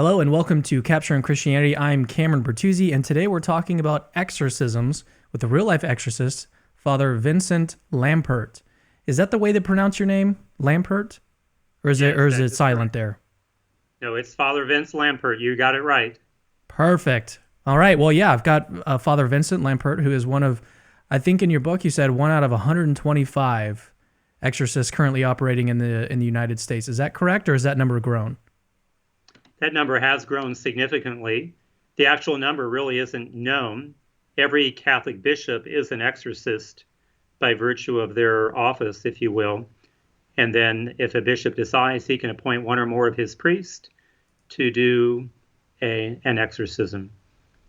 Hello and welcome to Capturing Christianity. I'm Cameron Bertuzzi, and today we're talking about exorcisms with the real-life exorcist, Father Vincent Lampert. Is that the way they pronounce your name, Lampert, or is Yes, it that is silent correct. there? No, it's Father Vince Lampert. You got it right. Perfect. All right. Well, yeah, I've got Father Vincent Lampert, who is one of, I think in your book you said one out of 125 exorcists currently operating in the United States. Is that correct, or is that number grown? That number has grown significantly. The actual number really isn't known. Every Catholic bishop is an exorcist by virtue of their office, if you will. And then if a bishop decides, he can appoint one or more of his priests to do an exorcism.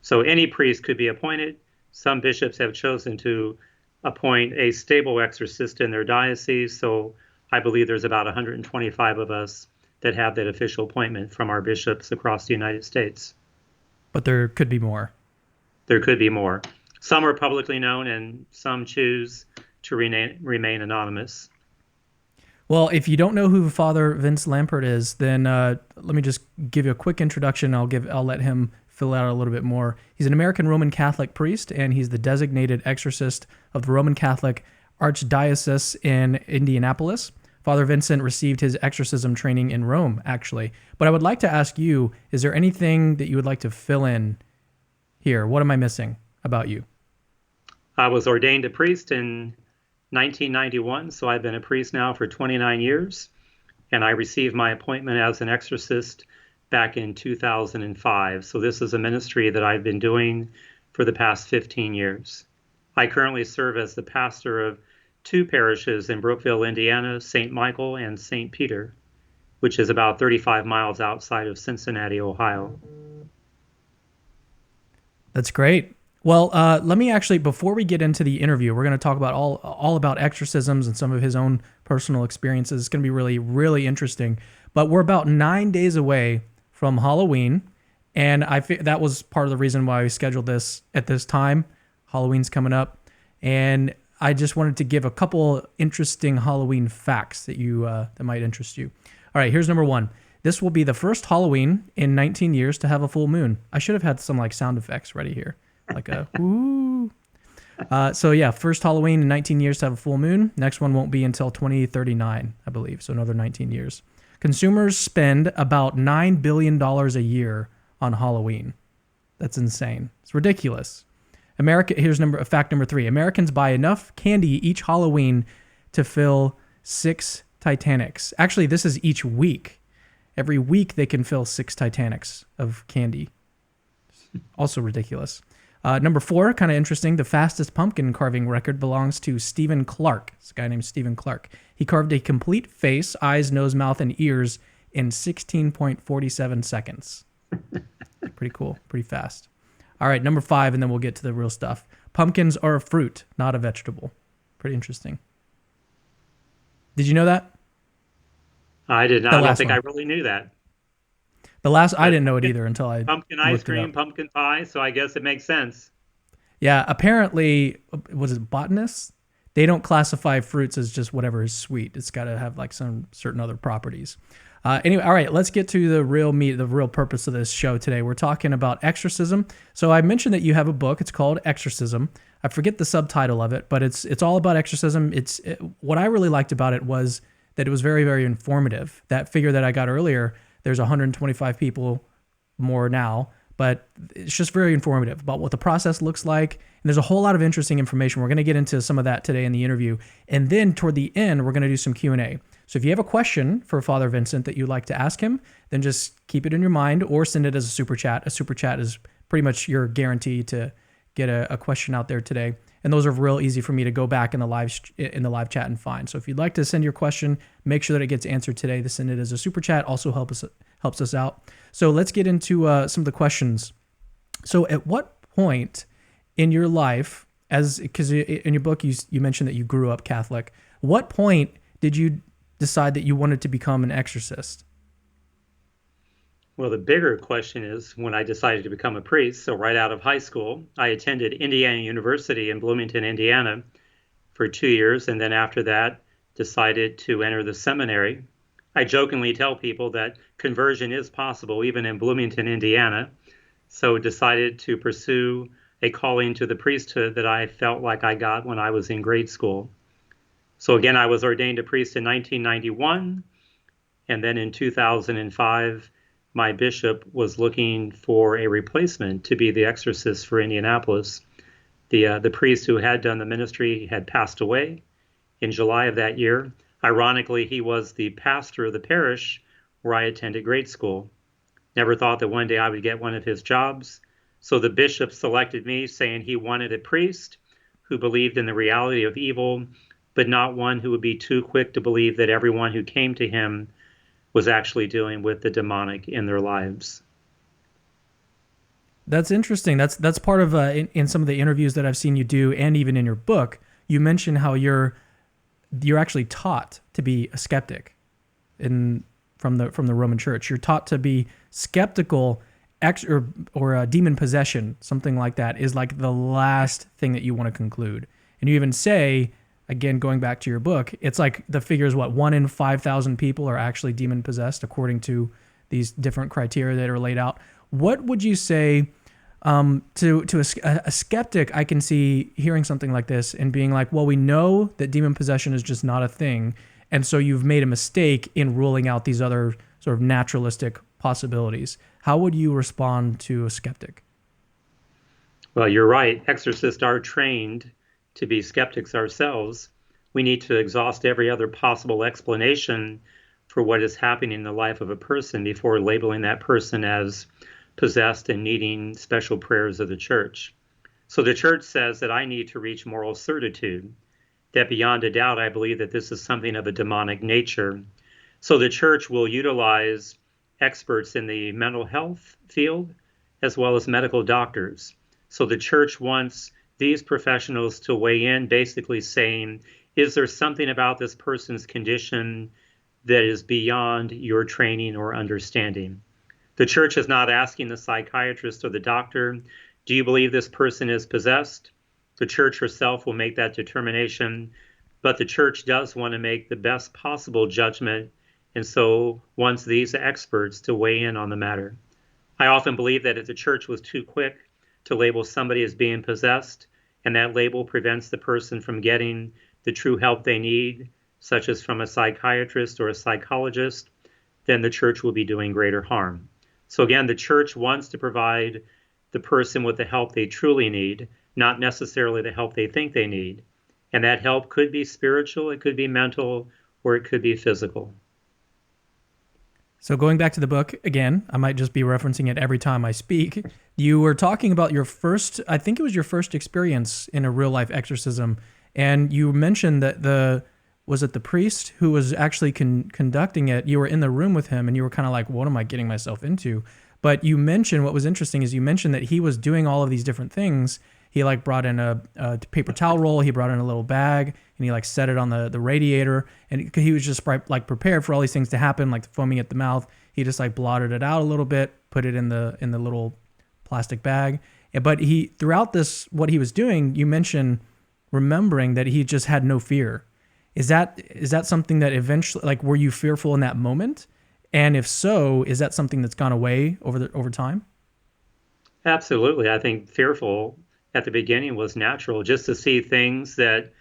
So any priest could be appointed. Some bishops have chosen to appoint a stable exorcist in their diocese. So I believe there's about 125 of us that have that official appointment from our bishops across the United States. But there could be more. There could be more. Some are publicly known and some choose to remain anonymous. Well, if you don't know who Father Vince Lampert is, then let me just give you a quick introduction. I'll let him fill out a little bit more. He's an American Roman Catholic priest, and he's the designated exorcist of the Roman Catholic Archdiocese in Indianapolis. Father Vincent received his exorcism training in Rome, actually. But I would like to ask you, is there anything that you would like to fill in here? What am I missing about you? I was ordained a priest in 1991, so I've been a priest now for 29 years, and I received my appointment as an exorcist back in 2005. So this is a ministry that I've been doing for the past 15 years. I currently serve as the pastor of two parishes in Brookville, Indiana, St. Michael and St. Peter, which is about 35 miles outside of Cincinnati, Ohio. That's great. Well, let me actually, before we get into the interview, we're going to talk about all about exorcisms and some of his own personal experiences. It's going to be really, really interesting. But we're about 9 days away from Halloween, and that was part of the reason why we scheduled this at this time. Halloween's coming up, and I just wanted to give a couple interesting Halloween facts that might interest you. All right, here's number one. This will be the first Halloween in 19 years to have a full moon. I should have had some like sound effects ready here, like a woo. So yeah, first Halloween in 19 years to have a full moon. Next one won't be until 2039, I believe. So another 19 years. Consumers spend about $9 billion a year on Halloween. That's insane. It's ridiculous. Here's fact number 3. Americans buy enough candy each Halloween to fill 6 Titanics. Actually, this is each week. Every week they can fill 6 Titanics of candy. Also ridiculous. Number 4, kind of interesting. The fastest pumpkin carving record belongs to Stephen Clark. It's a guy named Stephen Clark. He carved a complete face, eyes, nose, mouth, and ears in 16.47 seconds. Pretty cool. Pretty fast. All right, number 5, and then we'll get to the real stuff. Pumpkins are a fruit, not a vegetable. Pretty interesting. Did you know that? I did not. The I don't last think one. I really knew that. I But didn't know it either until I pumpkin ice looked it cream, up. pumpkin pie, so I guess it makes sense. Yeah, apparently, was it botanists? They don't classify fruits as just whatever is sweet. It's got to have like some certain other properties. Anyway, all right, let's get to the real meat, the real purpose of this show today. We're talking about exorcism. So I mentioned that you have a book. It's called Exorcism. I forget the subtitle of it, but it's all about exorcism. What I really liked about it was that it was very, very informative. That figure that I got earlier, there's 125 people more now, but it's just very informative about what the process looks like. And there's a whole lot of interesting information. We're going to get into some of that today in the interview. And then toward the end, we're going to do some Q&A. So if you have a question for Father Vincent that you'd like to ask him, then just keep it in your mind or send it as a super chat. A super chat is pretty much your guarantee to get a question out there today. And those are real easy for me to go back in the live chat and find. So if you'd like to send your question, make sure that it gets answered today. To send it as a super chat also helps us out. So let's get into some of the questions. So at what point in your life, because in your book you mentioned that you grew up Catholic, what point did you decide that you wanted to become an exorcist? Well, the bigger question is when I decided to become a priest. So right out of high school, I attended Indiana University in Bloomington, Indiana for 2 years. And then after that, decided to enter the seminary. I jokingly tell people that conversion is possible even in Bloomington, Indiana. So decided to pursue a calling to the priesthood that I felt like I got when I was in grade school. So again, I was ordained a priest in 1991, and then in 2005, my bishop was looking for a replacement to be the exorcist for Indianapolis. The priest who had done the ministry had passed away in July of that year. Ironically, he was the pastor of the parish where I attended grade school. Never thought that one day I would get one of his jobs. So the bishop selected me, saying he wanted a priest who believed in the reality of evil, but not one who would be too quick to believe that everyone who came to him was actually dealing with the demonic in their lives. That's interesting. That's part of in some of the interviews that I've seen you do, and even in your book, you mention how you're actually taught to be a skeptic in from the Roman Church. You're taught to be skeptical, or demon possession, something like that, is like the last thing that you want to conclude. And you even say, again, going back to your book, it's like the figure is what, 1 in 5,000 people are actually demon possessed according to these different criteria that are laid out. What would you say to a skeptic? I can see hearing something like this and being like, well, we know that demon possession is just not a thing, and so you've made a mistake in ruling out these other sort of naturalistic possibilities. How would you respond to a skeptic? Well, you're right. Exorcists are trained to be skeptics ourselves. We need to exhaust every other possible explanation for what is happening in the life of a person before labeling that person as possessed and needing special prayers of the church. So the church says that I need to reach moral certitude, that beyond a doubt I believe that this is something of a demonic nature. So the church will utilize experts in the mental health field as well as medical doctors. So the church wants these professionals to weigh in, basically saying, is there something about this person's condition that is beyond your training or understanding? The church is not asking the psychiatrist or the doctor, do you believe this person is possessed? The church herself will make that determination, but the church does want to make the best possible judgment, and so wants these experts to weigh in on the matter. I often believe that if the church was too quick to label somebody as being possessed, and that label prevents the person from getting the true help they need, such as from a psychiatrist or a psychologist, then the church will be doing greater harm. So again, the church wants to provide the person with the help they truly need, not necessarily the help they think they need. And that help could be spiritual, it could be mental, or it could be physical. So going back to the book, again, I might just be referencing it every time I speak. You were talking about your first, I think it was your first experience in a real life exorcism. And you mentioned that was it the priest who was actually conducting it? You were in the room with him and you were kind of like, what am I getting myself into? But you mentioned, what was interesting is you mentioned that he was doing all of these different things. He like brought in a paper towel roll, he brought in a little bag, and he like set it on the radiator, and he was just like prepared for all these things to happen, like the foaming at the mouth. He just like blotted it out a little bit, put it in the little plastic bag. But he, throughout this, what he was doing, you mentioned remembering that he just had no fear. Is that something that eventually, like, were you fearful in that moment? And if so, is that something that's gone away over time? Absolutely. I think fearful at the beginning was natural, just to see things that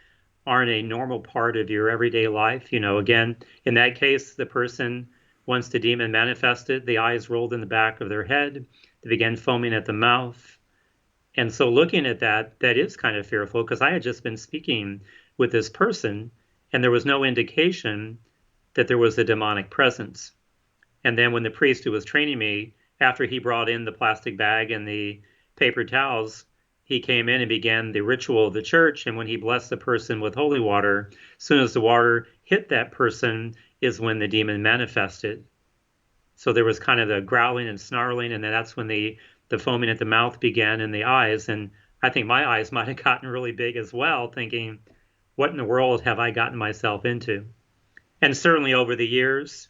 aren't a normal part of your everyday life. Again, in that case, the person, once the demon manifested, the eyes rolled in the back of their head, they began foaming at the mouth. And so looking at that is kind of fearful, because I had just been speaking with this person and there was no indication that there was a demonic presence. And then when the priest who was training me, after he brought in the plastic bag and the paper towels, he came in and began the ritual of the church. And when he blessed the person with holy water, as soon as the water hit that person is when the demon manifested. So there was kind of the growling and snarling, and then that's when the foaming at the mouth began in the eyes. And I think my eyes might have gotten really big as well, thinking, what in the world have I gotten myself into? And certainly over the years,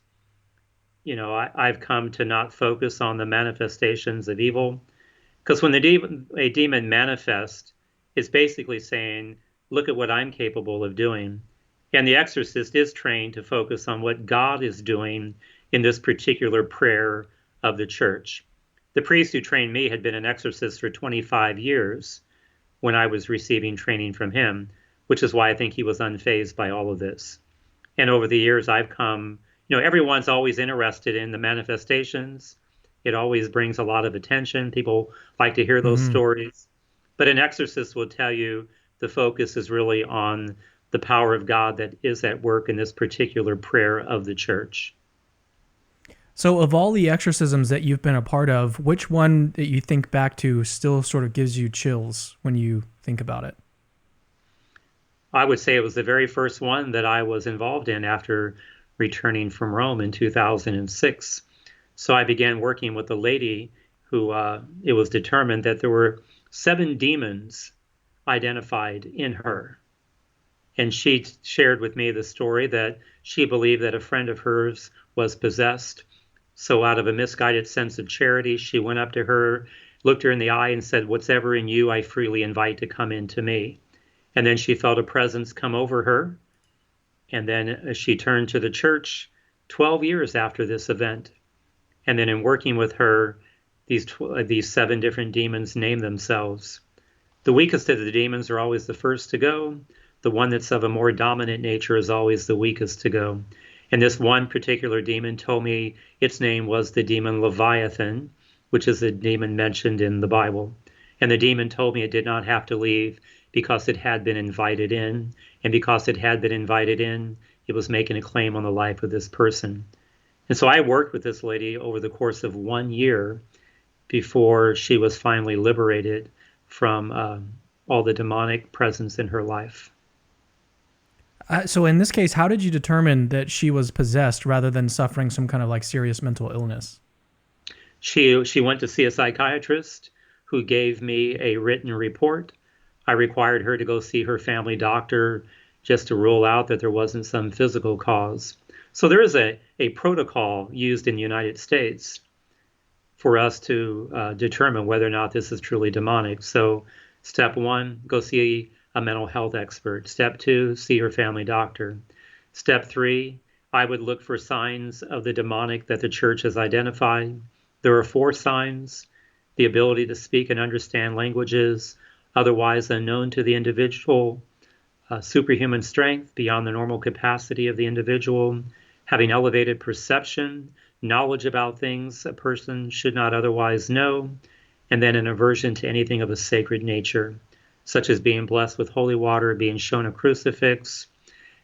I've come to not focus on the manifestations of evil. Because when a demon manifests, it's basically saying, look at what I'm capable of doing. And the exorcist is trained to focus on what God is doing in this particular prayer of the church. The priest who trained me had been an exorcist for 25 years when I was receiving training from him, which is why I think he was unfazed by all of this. And over the years, I've come, everyone's always interested in the manifestations. It always brings a lot of attention. People like to hear those stories. But an exorcist will tell you the focus is really on the power of God that is at work in this particular prayer of the church. So, of all the exorcisms that you've been a part of, which one that you think back to still sort of gives you chills when you think about it? I would say it was the very first one that I was involved in after returning from Rome in 2006. So I began working with a lady who it was determined that there were 7 demons identified in her. And she shared with me the story that she believed that a friend of hers was possessed. So out of a misguided sense of charity, she went up to her, looked her in the eye and said, "Whatever in you, I freely invite to come into me." And then she felt a presence come over her. And then she turned to the church 12 years after this event. And then in working with her, these 7 different demons named themselves. The weakest of the demons are always the first to go. The one that's of a more dominant nature is always the weakest to go. And this one particular demon told me its name was the demon Leviathan, which is a demon mentioned in the Bible. And the demon told me it did not have to leave because it had been invited in. And because it had been invited in, it was making a claim on the life of this person. And so I worked with this lady over the course of 1 year before she was finally liberated from all the demonic presence in her life. So in this case, how did you determine that she was possessed rather than suffering some kind of like serious mental illness? She went to see a psychiatrist who gave me a written report. I required her to go see her family doctor just to rule out that there wasn't some physical cause. So there is a protocol used in the United States for us to determine whether or not this is truly demonic. So step 1, go see a mental health expert. Step 2, see your family doctor. Step 3, I would look for signs of the demonic that the church has identified. There are 4 signs: the ability to speak and understand languages otherwise unknown to the individual, superhuman strength beyond the normal capacity of the individual, having elevated perception, knowledge about things a person should not otherwise know, and then an aversion to anything of a sacred nature, such as being blessed with holy water, being shown a crucifix,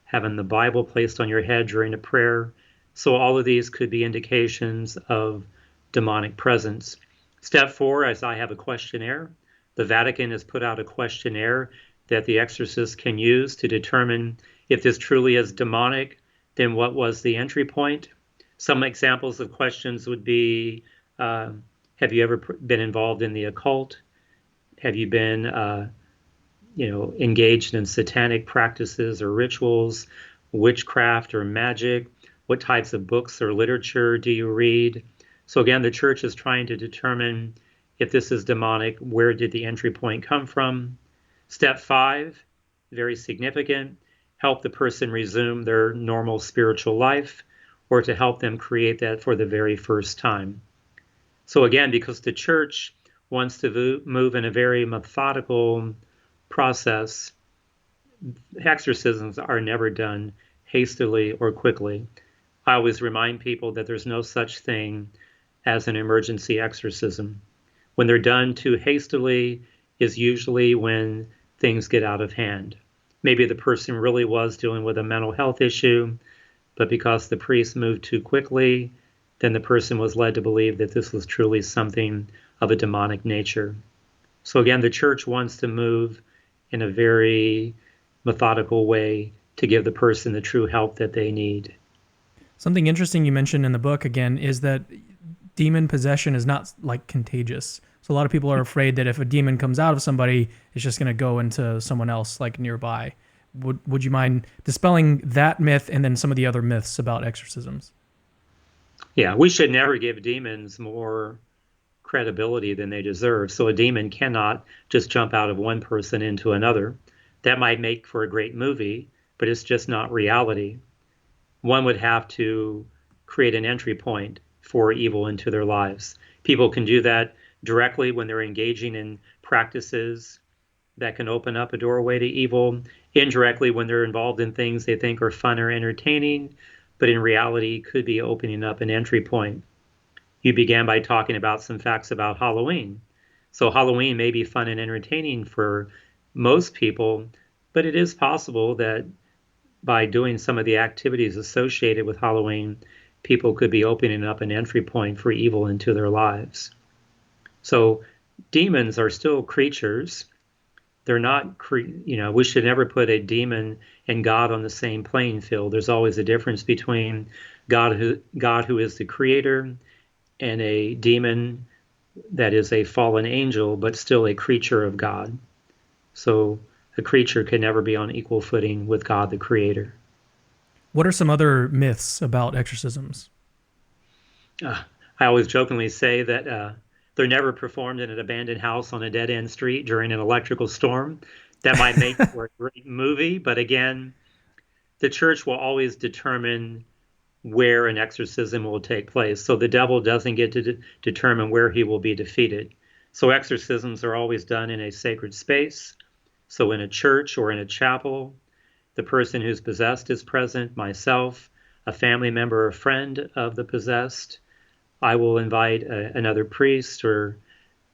having the Bible placed on your head during a prayer. So all of these could be indications of demonic presence. Step 4, as I have a questionnaire. The Vatican has put out a questionnaire that the exorcist can use to determine if this truly is demonic, then what was the entry point? Some examples of questions would be, have you ever been involved in the occult? Have you been engaged in satanic practices or rituals, witchcraft or magic? What types of books or literature do you read? So again, the church is trying to determine if this is demonic, where did the entry point come from? Step 5, very significant, help the person resume their normal spiritual life or to help them create that for the very first time. So again, because the church wants to move in a very methodical process, exorcisms are never done hastily or quickly. I always remind people that there's no such thing as an emergency exorcism. When they're done too hastily is usually when things get out of hand. Maybe the person really was dealing with a mental health issue, but because the priest moved too quickly, then the person was led to believe that this was truly something of a demonic nature. So again, the church wants to move in a very methodical way to give the person the true help that they need. Something interesting you mentioned in the book, again, is that demon possession is not like contagious. So a lot of people are afraid that if a demon comes out of somebody, it's just going to go into someone else like nearby. Would you mind dispelling that myth and then some of the other myths about exorcisms? Yeah, we should never give demons more credibility than they deserve. So a demon cannot just jump out of one person into another. That might make for a great movie, but it's just not reality. One would have to create an entry point for evil into their lives. People can do that directly when they're engaging in practices that can open up a doorway to evil, indirectly when they're involved in things they think are fun or entertaining, but in reality could be opening up an entry point. You began by talking about some facts about Halloween. So Halloween may be fun and entertaining for most people, but it is possible that by doing some of the activities associated with Halloween, people could be opening up an entry point for evil into their lives. So demons are still creatures. They're not, we should never put a demon and God on the same playing field. There's always a difference between God who is the creator and a demon that is a fallen angel, but still a creature of God. So a creature can never be on equal footing with God, the creator. What are some other myths about exorcisms? I always jokingly say that they're never performed in an abandoned house on a dead-end street during an electrical storm. That might make for a great movie, but again, the church will always determine where an exorcism will take place. So the devil doesn't get to determine where he will be defeated. So exorcisms are always done in a sacred space. So in a church or in a chapel, the person who's possessed is present, myself, a family member or friend of the possessed. I will invite another priest or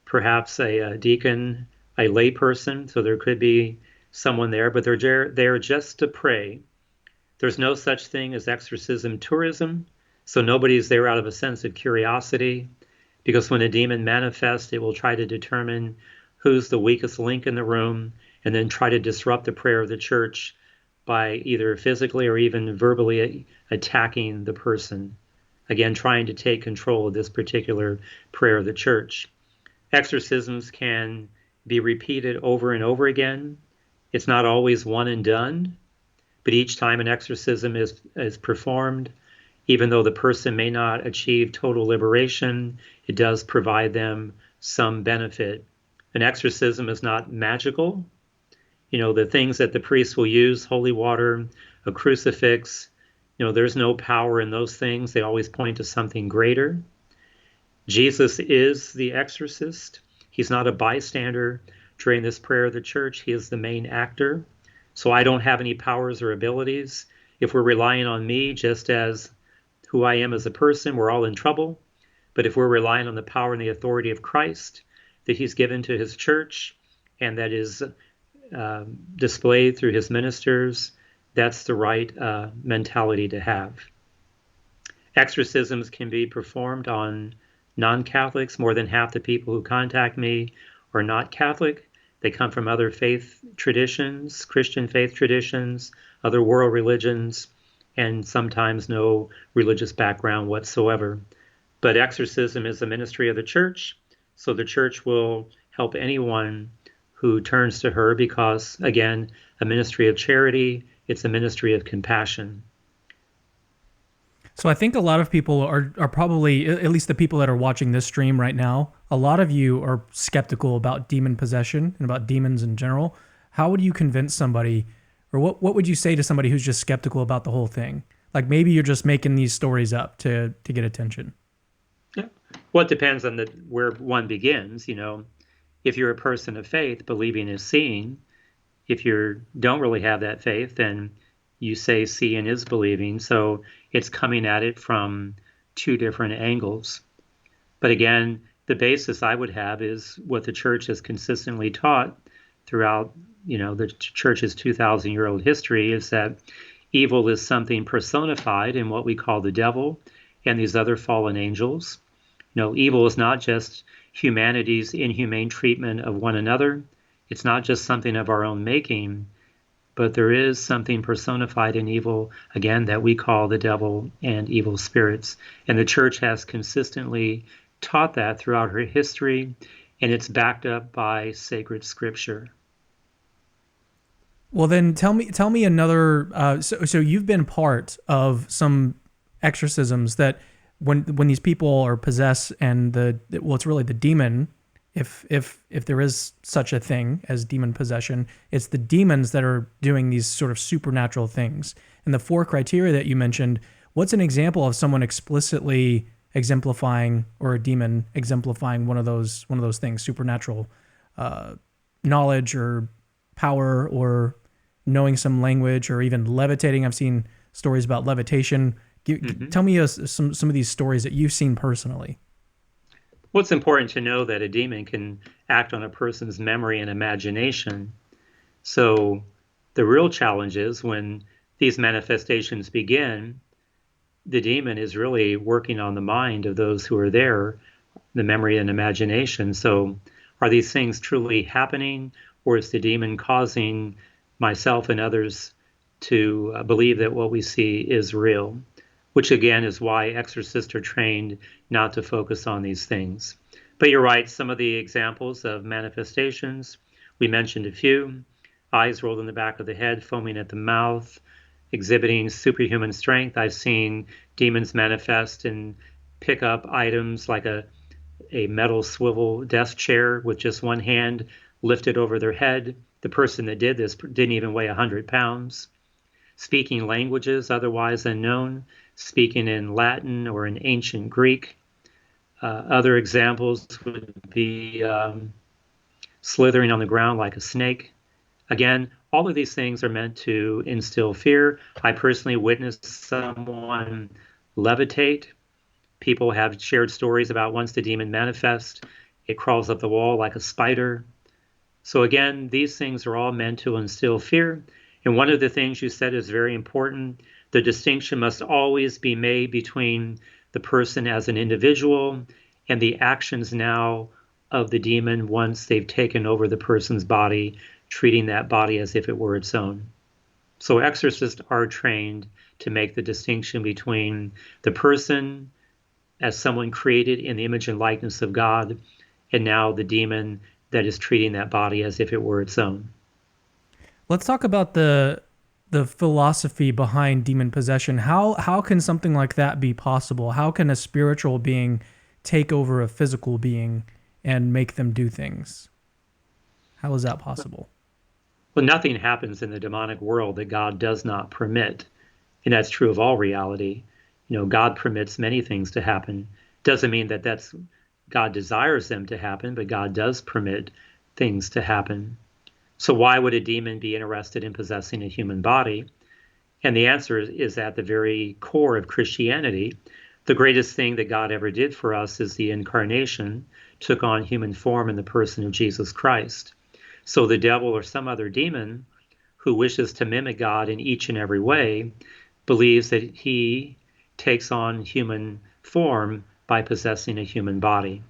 perhaps a deacon, a lay person. So there could be someone there, but they're there just to pray. There's no such thing as exorcism tourism. So nobody's there out of a sense of curiosity, because when a demon manifests, it will try to determine who's the weakest link in the room and then try to disrupt the prayer of the church by either physically or even verbally attacking the person. Again, trying to take control of this particular prayer of the church. Exorcisms can be repeated over and over again. It's not always one and done, but each time an exorcism is performed, even though the person may not achieve total liberation, it does provide them some benefit. An exorcism is not magical. The things that the priest will use, holy water, a crucifix, there's no power in those things. They always point to something greater. Jesus is the exorcist. He's not a bystander during this prayer of the church. He is the main actor. So I don't have any powers or abilities. If we're relying on me just as who I am as a person, we're all in trouble. But if we're relying on the power and the authority of Christ that he's given to his church and that is displayed through his ministers, that's the right mentality to have. Exorcisms can be performed on non-Catholics. More than half the people who contact me are not Catholic. They come from other faith traditions, Christian faith traditions, other world religions, and sometimes no religious background whatsoever. But exorcism is a ministry of the church, so the church will help anyone who turns to her because, again, a ministry of charity, it's a ministry of compassion. So I think a lot of people are probably, at least the people that are watching this stream right now, a lot of you are skeptical about demon possession and about demons in general. How would you convince somebody, or what would you say to somebody who's just skeptical about the whole thing? Like maybe you're just making these stories up to get attention. Yeah. Well, it depends on where one begins. If you're a person of faith, believing is seeing. If you don't really have that faith, then you say seeing is believing. So it's coming at it from two different angles. But again, the basis I would have is what the church has consistently taught throughout, the church's 2,000-year-old history, is that evil is something personified in what we call the devil and these other fallen angels. Evil is not just humanity's inhumane treatment of one another. It's not just something of our own making, but there is something personified in evil, again, that we call the devil and evil spirits. And the church has consistently taught that throughout her history, and it's backed up by sacred scripture. Well, then tell me another. So you've been part of some exorcisms that when these people are possessed and it's really the demon If there is such a thing as demon possession, it's the demons that are doing these sort of supernatural things. And the four criteria that you mentioned, what's an example of someone explicitly exemplifying, or a demon exemplifying one of those things, supernatural knowledge or power, or knowing some language, or even levitating? I've seen stories about levitation. Tell me some of these stories that you've seen personally. Well, it's important to know that a demon can act on a person's memory and imagination. So the real challenge is when these manifestations begin, the demon is really working on the mind of those who are there, the memory and imagination. So are these things truly happening, or is the demon causing myself and others to believe that what we see is real? Which again is why exorcists are trained not to focus on these things. But you're right, some of the examples of manifestations, we mentioned a few: eyes rolled in the back of the head, foaming at the mouth, exhibiting superhuman strength. I've seen demons manifest and pick up items like a metal swivel desk chair with just one hand lifted over their head. The person that did this didn't even weigh 100 pounds. Speaking languages otherwise unknown, speaking in Latin or in ancient Greek. Other examples would be slithering on the ground like a snake. Again, all of these things are meant to instill fear. I personally witnessed someone levitate. People have shared stories about once the demon manifests, it crawls up the wall like a spider. So again, these things are all meant to instill fear. And one of the things you said is very important. The distinction must always be made between the person as an individual and the actions now of the demon once they've taken over the person's body, treating that body as if it were its own. So exorcists are trained to make the distinction between the person as someone created in the image and likeness of God, and now the demon that is treating that body as if it were its own. Let's talk about the philosophy behind demon possession. How can something like that be possible? How can a spiritual being take over a physical being and make them do things? How is that possible? Well, nothing happens in the demonic world that God does not permit. And that's true of all reality. You know, God permits many things to happen. Doesn't mean that God desires them to happen, but God does permit things to happen. So why would a demon be interested in possessing a human body? And the answer is at the very core of Christianity. The greatest thing that God ever did for us is the incarnation, took on human form in the person of Jesus Christ. So the devil or some other demon who wishes to mimic God in each and every way believes that he takes on human form by possessing a human body.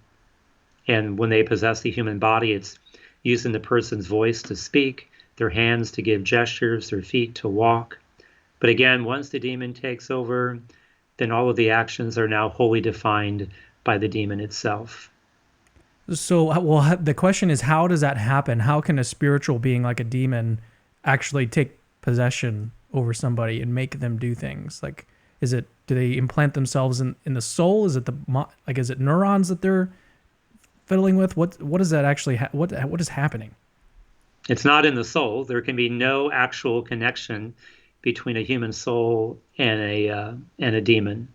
And when they possess the human body, it's using the person's voice to speak, their hands to give gestures, their feet to walk. But again, once the demon takes over, then all of the actions are now wholly defined by the demon itself. So, well, the question is, how does that happen? How can a spiritual being like a demon actually take possession over somebody and make them do things? Like, do they implant themselves in the soul? Is it is it neurons that they're fiddling with? What is that actually? What is happening? It's not in the soul. There can be no actual connection between a human soul and a demon.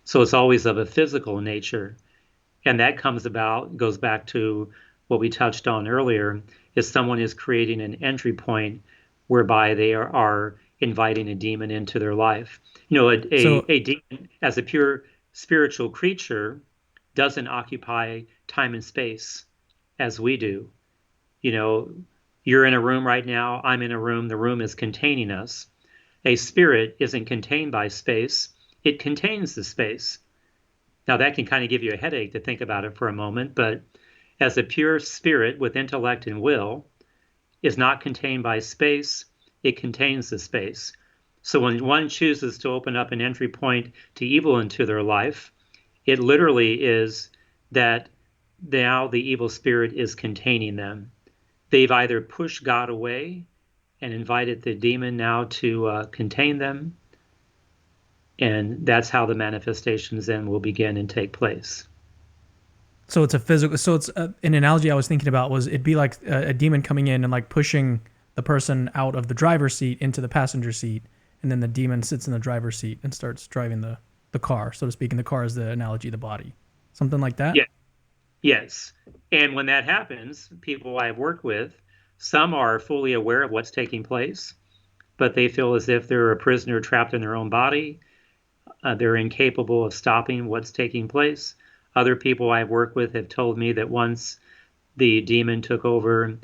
So it's always of a physical nature. And that goes back to what we touched on earlier, is someone is creating an entry point whereby they are inviting a demon into their life. You know, a demon as a pure spiritual creature doesn't occupy time and space as we do. You know, you're in a room right now, I'm in a room, the room is containing us. A spirit isn't contained by space, it contains the space. Now that can kind of give you a headache to think about it for a moment, but as a pure spirit with intellect and will is not contained by space, it contains the space. So when one chooses to open up an entry point to evil into their life, it literally is that now the evil spirit is containing them. They've either pushed God away and invited the demon now to contain them, and that's how the manifestations then will begin and take place. So it's a physical. So it's an analogy I was thinking about was it'd be like a demon coming in and like pushing the person out of the driver's seat into the passenger seat, and then the demon sits in the driver's seat and starts driving the car, so to speak. And the car is the analogy, the body, something like that. Yeah. Yes. And when that happens, people I've worked with, some are fully aware of what's taking place, but they feel as if they're a prisoner trapped in their own body. They're incapable of stopping what's taking place. Other people I've worked with have told me that once the demon took over,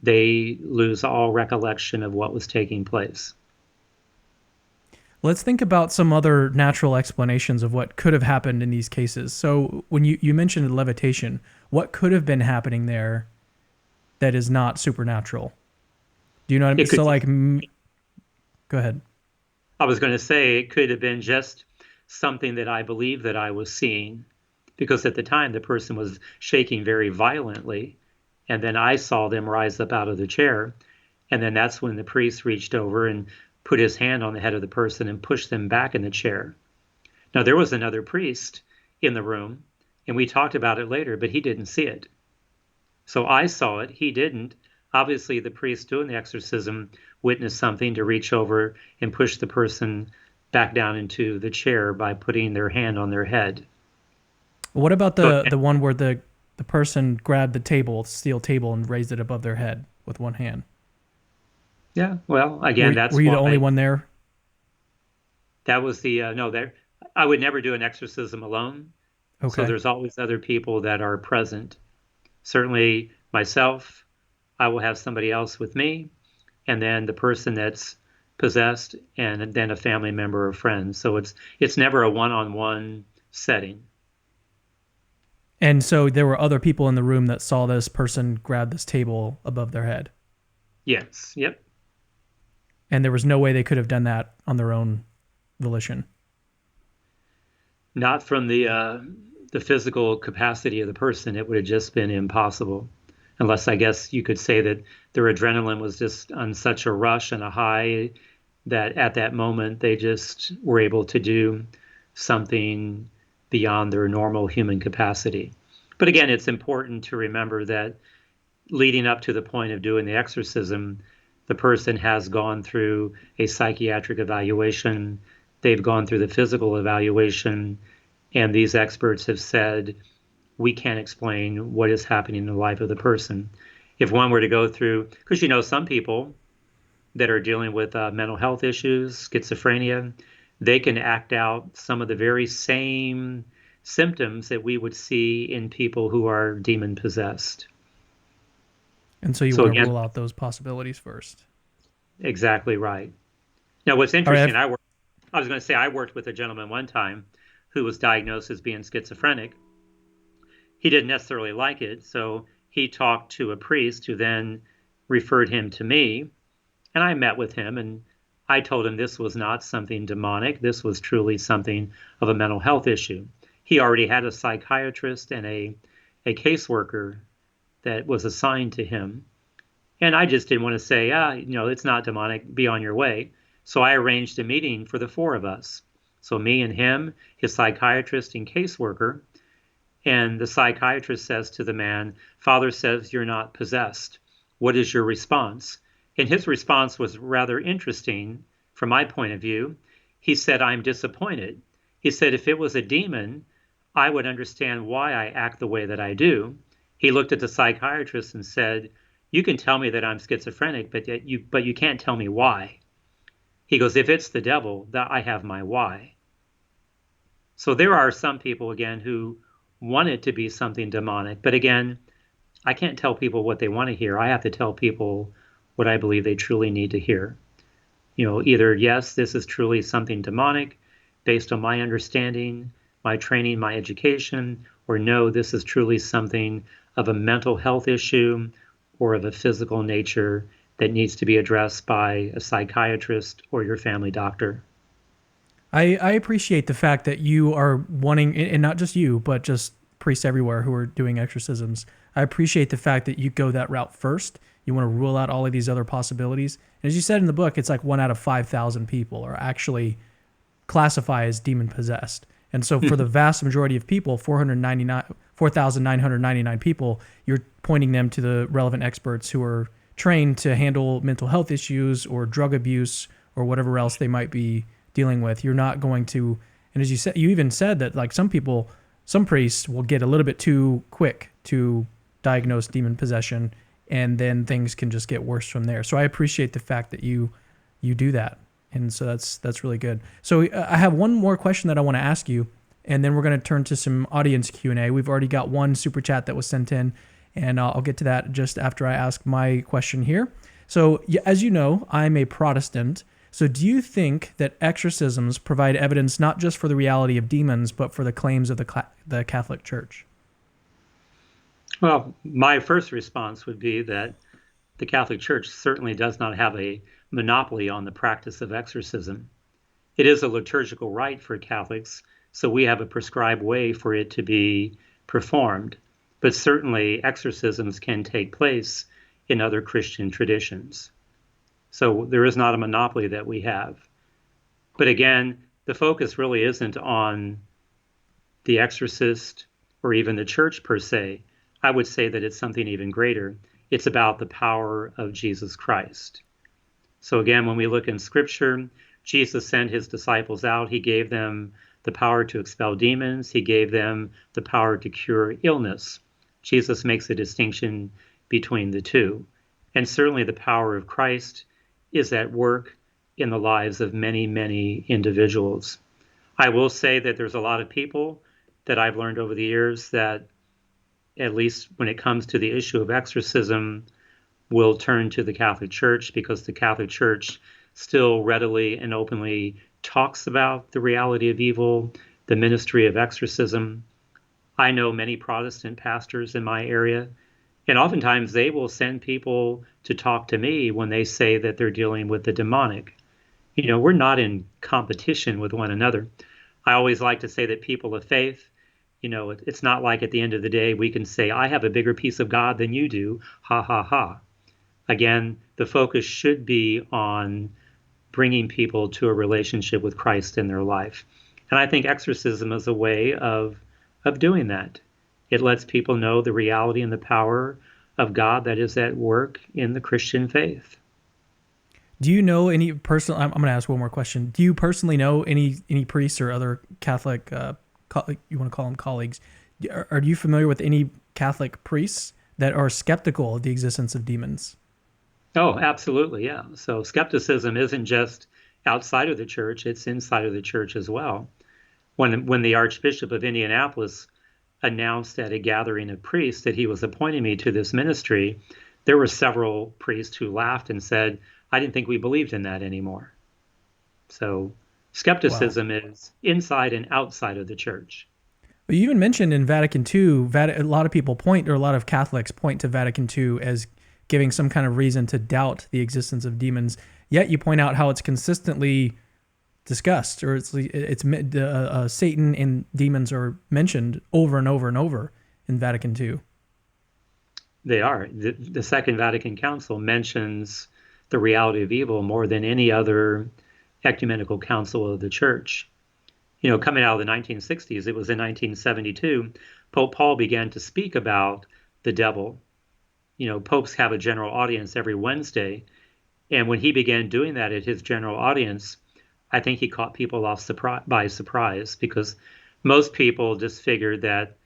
they lose all recollection of what was taking place. Let's think about some other natural explanations of what could have happened in these cases. So when you mentioned levitation, what could have been happening there that is not supernatural? Do you know what I mean? So like, go ahead. I was going to say it could have been just something that I believe that I was seeing, because at the time the person was shaking very violently, and then I saw them rise up out of the chair, and then that's when the priest reached over and put his hand on the head of the person and pushed them back in the chair. Now, there was another priest in the room, and we talked about it later, but he didn't see it. So I saw it, he didn't. Obviously, the priest doing the exorcism witnessed something to reach over and push the person back down into the chair by putting their hand on their head. What about the one where the person grabbed the table, steel table, and raised it above their head with one hand? Yeah, well, again, were you the only one there? That was the no. There, I would never do an exorcism alone. Okay. So there's always other people that are present. Certainly myself, I will have somebody else with me, and then the person that's possessed, and then a family member or friend. So it's never a one-on-one setting. And so there were other people in the room that saw this person grab this table above their head. Yes. Yep. And there was no way they could have done that on their own volition. Not from the physical capacity of the person. It would have just been impossible, unless I guess you could say that their adrenaline was just on such a rush and a high that at that moment they just were able to do something beyond their normal human capacity. But again, it's important to remember that leading up to the point of doing the exorcism, the person has gone through a psychiatric evaluation, they've gone through the physical evaluation, and these experts have said, we can't explain what is happening in the life of the person. If one were to go through, because some people that are dealing with mental health issues, schizophrenia, they can act out some of the very same symptoms that we would see in people who are demon possessed. And so you want to rule out those possibilities first. Exactly right. Now, what's interesting, I was going to say I worked with a gentleman one time who was diagnosed as being schizophrenic. He didn't necessarily like it, so he talked to a priest who then referred him to me, and I met with him, and I told him this was not something demonic. This was truly something of a mental health issue. He already had a psychiatrist and a caseworker that was assigned to him. And I just didn't want to say, it's not demonic, be on your way. So I arranged a meeting for the four of us. So me and him, his psychiatrist and caseworker. And the psychiatrist says to the man, Father says you're not possessed. What is your response? And his response was rather interesting from my point of view. He said, I'm disappointed. He said, if it was a demon, I would understand why I act the way that I do. He looked at the psychiatrist and said, you can tell me that I'm schizophrenic, but you can't tell me why. He goes, if it's the devil, that I have my why. So there are some people, again, who want it to be something demonic. But again, I can't tell people what they want to hear. I have to tell people what I believe they truly need to hear. Either, yes, this is truly something demonic based on my understanding, my training, my education, or no, this is truly something of a mental health issue or of a physical nature that needs to be addressed by a psychiatrist or your family doctor. I appreciate the fact that you are wanting, and not just you, but just priests everywhere who are doing exorcisms. I appreciate the fact that you go that route first. You want to rule out all of these other possibilities. And as you said in the book, it's like 1 out of 5,000 people are actually classified as demon possessed. And so for the vast majority of people, 499 4,999 people, you're pointing them to the relevant experts who are trained to handle mental health issues or drug abuse or whatever else they might be dealing with. You're not going to, and as you said, you even said that like some priests will get a little bit too quick to diagnose demon possession, and then things can just get worse from there. So I appreciate the fact that you do that. And so that's really good. So I have one more question that I want to ask you, and then we're going to turn to some audience Q&A. We've already got one super chat that was sent in, and I'll get to that just after I ask my question here. So as you know, I'm a Protestant. So do you think that exorcisms provide evidence not just for the reality of demons, but for the claims of the Catholic Church? Well, my first response would be that the Catholic Church certainly does not have a monopoly on the practice of exorcism. It is a liturgical rite for Catholics, so we have a prescribed way for it to be performed. But certainly exorcisms can take place in other Christian traditions. So there is not a monopoly that we have. But again, the focus really isn't on the exorcist or even the church per se. I would say that it's something even greater. It's about the power of Jesus Christ. So again, when we look in Scripture, Jesus sent his disciples out. He gave them the power to expel demons. He gave them the power to cure illness. Jesus makes a distinction between the two. And certainly the power of Christ is at work in the lives of many, many individuals. I will say that there's a lot of people that I've learned over the years that, at least when it comes to the issue of exorcism, will turn to the Catholic Church because the Catholic Church still readily and openly talks about the reality of evil, the ministry of exorcism. I know many Protestant pastors in my area, and oftentimes they will send people to talk to me when they say that they're dealing with the demonic. You know, we're not in competition with one another. I always like to say that people of faith, you know, it's not like at the end of the day we can say, I have a bigger piece of God than you do, ha, ha, ha. Again, the focus should be on bringing people to a relationship with Christ in their life. And I think exorcism is a way of doing that. It lets people know the reality and the power of God that is at work in the Christian faith. Do you know any personal? I'm going to ask one more question. Do you personally know any priests or other Catholic, you want to call them colleagues? Are you familiar with any Catholic priests that are skeptical of the existence of demons? Oh, absolutely, yeah. So skepticism isn't just outside of the church; it's inside of the church as well. When the Archbishop of Indianapolis announced at a gathering of priests that he was appointing me to this ministry, there were several priests who laughed and said, I didn't think we believed in that anymore. So skepticism is inside and outside of the church. But you even mentioned in Vatican II, a lot of people point, or a lot of Catholics point to Vatican II as giving some kind of reason to doubt the existence of demons. Yet you point out how it's consistently discussed, or it's Satan and demons are mentioned over and over and over in Vatican II. They are. The Second Vatican Council mentions the reality of evil more than any other ecumenical council of the church. You know, coming out of the 1960s, it was in 1972, Pope Paul began to speak about the devil. You know, popes have a general audience every Wednesday, and when he began doing that at his general audience, I think he caught people by surprise, because most people just figured that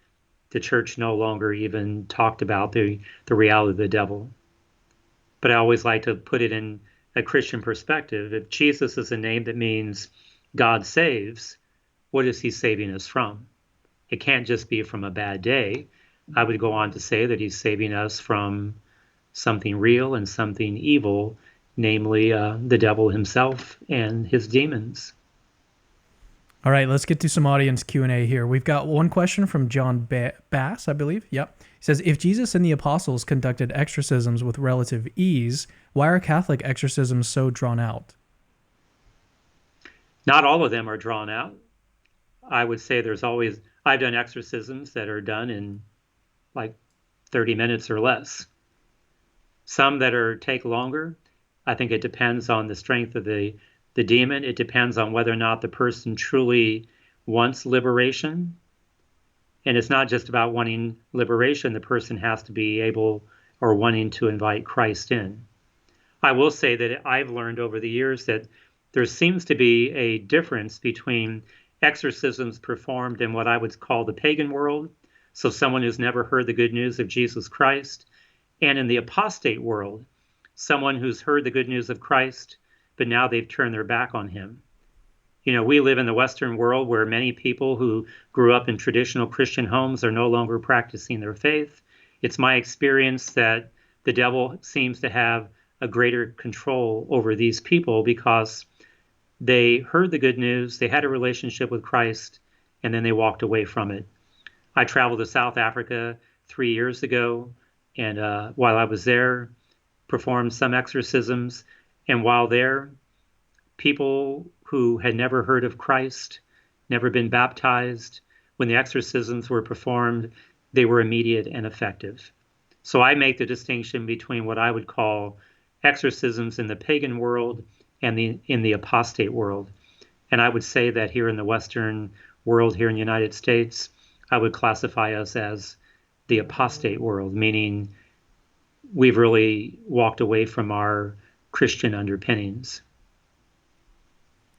the church no longer even talked about the reality of the devil. But I always like to put it in a Christian perspective. If Jesus is a name that means God saves, what is he saving us from? It can't just be from a bad day. I would go on to say that he's saving us from something real and something evil, namely the devil himself and his demons. All right, let's get to some audience Q&A here. We've got one question from John Bass, I believe. Yep. He says, if Jesus and the apostles conducted exorcisms with relative ease, why are Catholic exorcisms so drawn out? Not all of them are drawn out. I would say I've done exorcisms that are done in like 30 minutes or less. Some that take longer. I think it depends on the strength of the demon. It depends on whether or not the person truly wants liberation. And it's not just about wanting liberation. The person has to be able or wanting to invite Christ in. I will say that I've learned over the years that there seems to be a difference between exorcisms performed in what I would call the pagan world, so someone who's never heard the good news of Jesus Christ, and in the apostate world, someone who's heard the good news of Christ, but now they've turned their back on him. We live in the Western world where many people who grew up in traditional Christian homes are no longer practicing their faith. It's my experience that the devil seems to have a greater control over these people because they heard the good news, they had a relationship with Christ, and then they walked away from it. I traveled to South Africa 3 years ago, and while I was there, performed some exorcisms. And while there, people who had never heard of Christ, never been baptized, when the exorcisms were performed, they were immediate and effective. So I make the distinction between what I would call exorcisms in the pagan world and in the apostate world. And I would say that here in the Western world, here in the United States, I would classify us as the apostate world, meaning we've really walked away from our Christian underpinnings.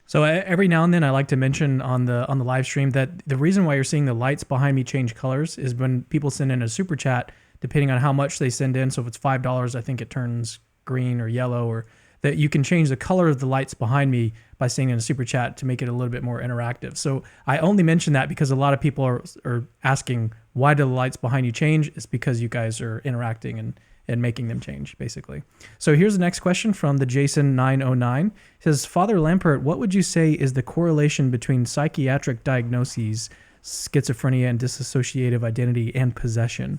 So every now and then I like to mention on the live stream that the reason why you're seeing the lights behind me change colors is when people send in a super chat, depending on how much they send in. So if it's $5, I think it turns green or yellow, or that you can change the color of the lights behind me by sending in a super chat to make it a little bit more interactive. So I only mention that because a lot of people are asking, why do the lights behind you change? It's because you guys are interacting and making them change, basically. So here's the next question from the Jason909. It says, Father Lampert, what would you say is the correlation between psychiatric diagnoses, schizophrenia and dissociative identity, and possession?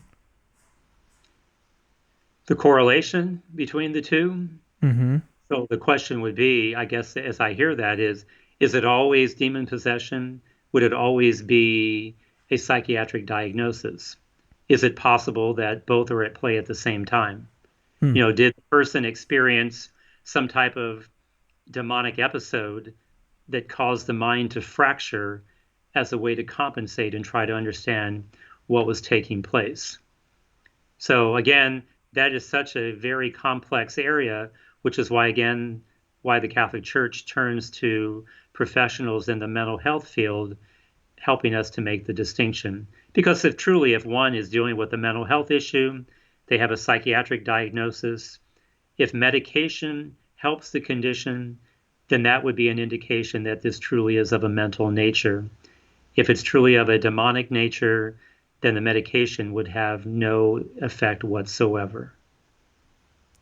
The correlation between the two? Mm-hmm. So the question would be, I guess, as I hear that, is it always demon possession? Would it always be a psychiatric diagnosis? Is it possible that both are at play at the same time? Did the person experience some type of demonic episode that caused the mind to fracture as a way to compensate and try to understand what was taking place? So again, that is such a very complex area, which is why the Catholic Church turns to professionals in the mental health field, helping us to make the distinction. Because if one is dealing with a mental health issue, they have a psychiatric diagnosis. If medication helps the condition, then that would be an indication that this truly is of a mental nature. If it's truly of a demonic nature, then the medication would have no effect whatsoever.